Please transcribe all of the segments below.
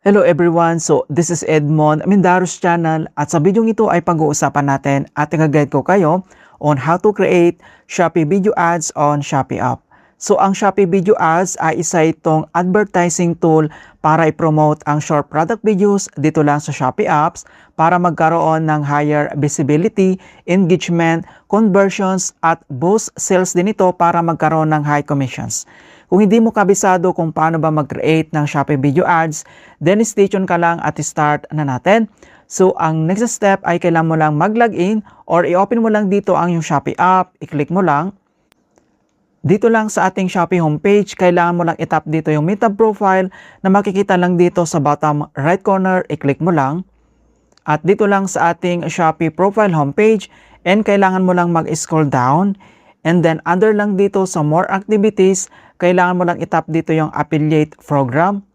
Hello everyone! So, this is Edmond Mindaros Channel at sa video ito ay pag-uusapan natin at i-guide ko kayo on how to create Shopee Video Ads on Shopee app. So, ang Shopee Video Ads ay isa itong advertising tool para i-promote ang short product videos dito lang sa Shopee apps para magkaroon ng higher visibility, engagement, conversions at boost sales din ito para magkaroon ng high commissions. Kung hindi mo kabisado kung paano ba mag-create ng Shopee Video Ads, then stay tuned ka lang at start na natin. So, ang next step ay kailangan mo lang mag-login or i-open mo lang dito ang yung Shopee app, i-click mo lang. Dito lang sa ating Shopee homepage, kailangan mo lang i-tap dito yung Meta Profile na makikita lang dito sa bottom right corner, i-click mo lang. At dito lang sa ating Shopee Profile homepage, and kailangan mo lang mag-scroll down. And then under lang dito sa More Activities, kailangan mo lang i-tap dito yung Affiliate Program.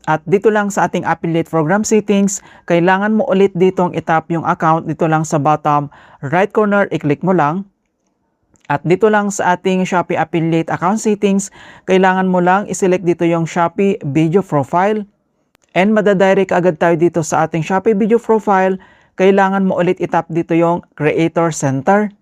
At dito lang sa ating Affiliate Program settings, kailangan mo ulit ditong i-tap yung account dito lang sa bottom right corner, i-click mo lang. At dito lang sa ating Shopee Affiliate Account settings, kailangan mo lang i-select dito yung Shopee Video Profile. And madadirect agad tayo dito sa ating Shopee Video Profile, kailangan mo ulit i-tap dito yung Creator Center.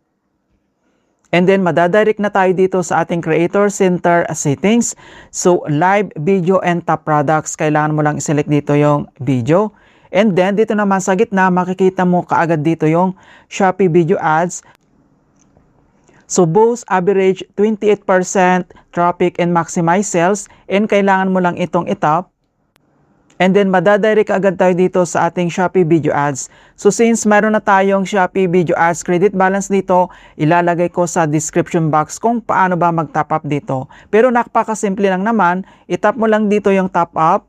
And then, madadirect na tayo dito sa ating Creator Center settings. So, live video and top products, kailangan mo lang i-select dito yung video. And then, dito naman sa gitna, makikita mo kaagad dito yung Shopee Video Ads. So, both average 28% traffic and maximize sales. And kailangan mo lang itong i-tap. And then, madadirect agad tayo dito sa ating Shopee Video Ads. So, since meron na tayong Shopee Video Ads credit balance dito, ilalagay ko sa description box kung paano ba mag-top up dito. Pero napakasimple lang naman, itap mo lang dito yung top up.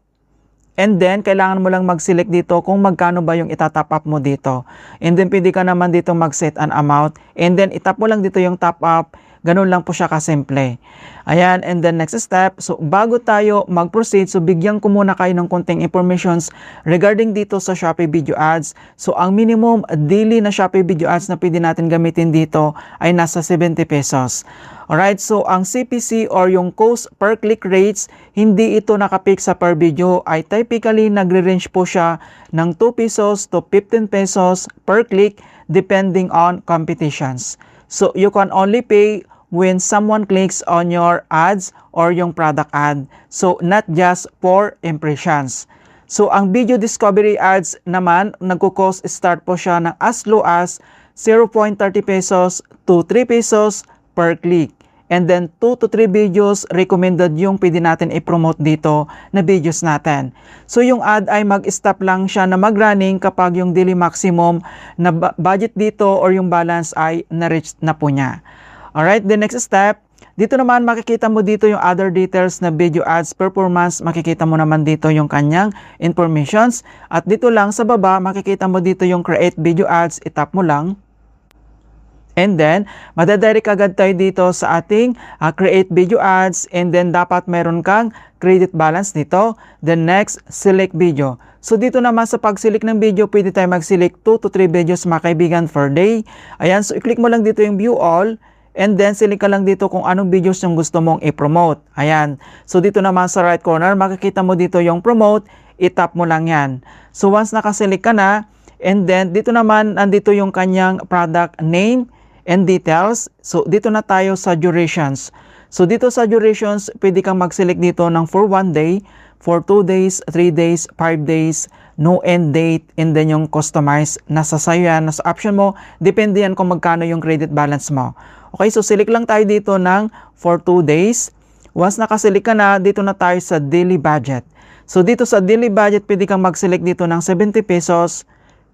And then, kailangan mo lang mag-select dito kung magkano ba yung itatop up mo dito. And then, pwede ka naman dito mag-set an amount. And then, itap mo lang dito yung top up. Ganun lang po siya kasimple. Ayan, and then next step, so bago tayo mag-proceed, so bigyan ko muna kayo ng konting informations regarding dito sa Shopee Video Ads. So ang minimum daily na Shopee Video Ads na pwede natin gamitin dito ay nasa 70 pesos. Alright, so ang CPC or yung cost per click rates, hindi ito nakapik sa per video, ay typically nagre-range po siya ng 2 pesos to 15 pesos per click depending on competitions. So, you can only pay when someone clicks on your ads or yung product ad. So, not just for impressions. So, ang video discovery ads naman, nagko-cost start po siya ng as low as 0.30 pesos to 3 pesos per click. And then, 2 to 3 videos recommended yung pwede natin i-promote dito na videos natin. So, yung ad ay mag-stop lang siya na mag-running kapag yung daily maximum na budget dito or yung balance ay na-reach na po niya. Alright, the next step, dito naman makikita mo dito yung other details na video ads performance. Makikita mo naman dito yung kanyang informations. At dito lang sa baba, makikita mo dito yung create video ads. Itap mo lang. And then, madadirect agad tayo dito sa ating create video ads. And then, dapat meron kang credit balance dito. Then next, select video. So, dito naman sa pag-select ng video, pwede tayo mag-select 2 to 3 videos mga kaibigan per day. Ayan, so i-click mo lang dito yung view all. And then, select ka lang dito kung anong videos yung gusto mong i-promote. Ayan. So, dito naman sa right corner, makikita mo dito yung promote. I-tap mo lang yan. So, once nakaselect ka na, and then, dito naman, nandito yung kanyang product name and details. So, dito na tayo sa durations. So, dito sa durations, pwede kang mag-select dito ng for 1 day, for 2 days, 3 days, 5 days, no end date, and then yung customize. Nasa sayo yan, nasa option mo. Depende yan kung magkano yung credit balance mo. Okay, so select lang tayo dito ng for 2 days. Once nakaselect ka na, dito na tayo sa daily budget. So, dito sa daily budget, pwede kang mag-select dito ng 70 pesos,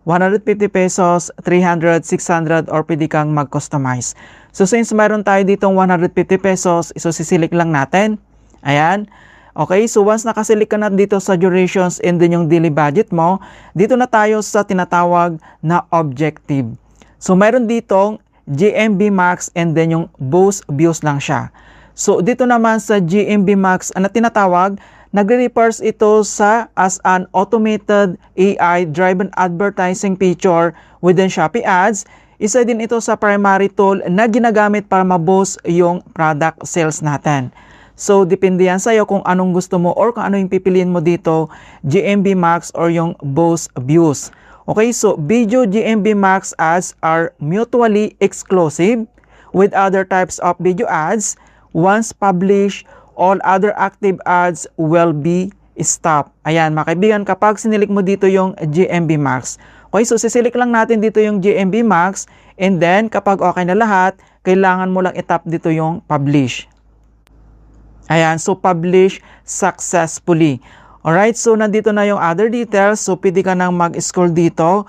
150 pesos, 300, 600, or pwede kang mag-customize. So, since mayroon tayo ditong 150 pesos, isosiselect lang natin. Ayan. Okay, so once nakaselect ka na dito sa durations and then yung daily budget mo, dito na tayo sa tinatawag na objective. So, mayroon ditong GMB Max and then yung boost views lang siya. So, dito naman sa GMB Max, na tinatawag, nagre-refers ito sa as an automated AI-driven advertising feature within Shopee Ads. Isa din ito sa primary tool na ginagamit para ma-boost yung product sales natin. So, depende yan sa'yo kung anong gusto mo or kung ano yung pipiliin mo dito, GMB Max or yung Boost Views. Okay, so video GMB Max ads are mutually exclusive with other types of video ads. Once published, all other active ads will be stopped. Ayan, mga kaibigan, kapag sinilik mo dito yung GMB Max. Okay, so sisilik lang natin dito yung GMB Max and then kapag okay na lahat, kailangan mo lang itap dito yung publish. Ayan, so publish successfully. Alright, so nandito na yung other details. So pwede ka nang mag-scroll dito.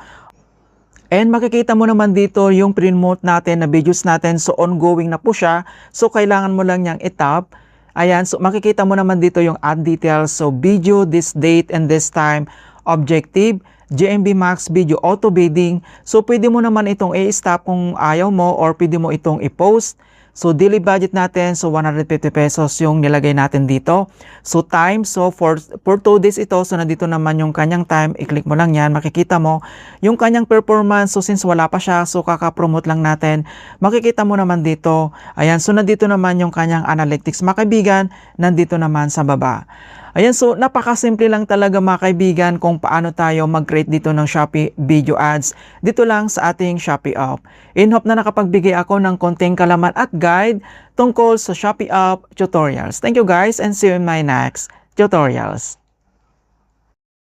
And makikita mo naman dito yung promote natin na videos natin. So ongoing na po siya. So kailangan mo lang niyang itap. Ayan, so makikita mo naman dito yung add details. So video, this date and this time, objective, GMB Max video auto bidding. So pwede mo naman itong i-stop kung ayaw mo or pwede mo itong i-post. So daily budget natin, so 150 pesos yung nilagay natin dito. So time, so for 2 days ito, so nandito naman yung kanyang time, i-click mo lang yan, makikita mo yung kanyang performance. So since wala pa siya, so kaka-promote lang natin, makikita mo naman dito. Ayan, so nandito naman yung kanyang analytics, mga kaibigan, nandito naman sa baba. Ayan, so napakasimple lang talaga mga kaibigan kung paano tayo mag-create dito ng Shopee video ads dito lang sa ating Shopee app. In hope na nakapagbigay ako ng konting kalaman at guide tungkol sa Shopee app tutorials. Thank you guys and see you in my next tutorials.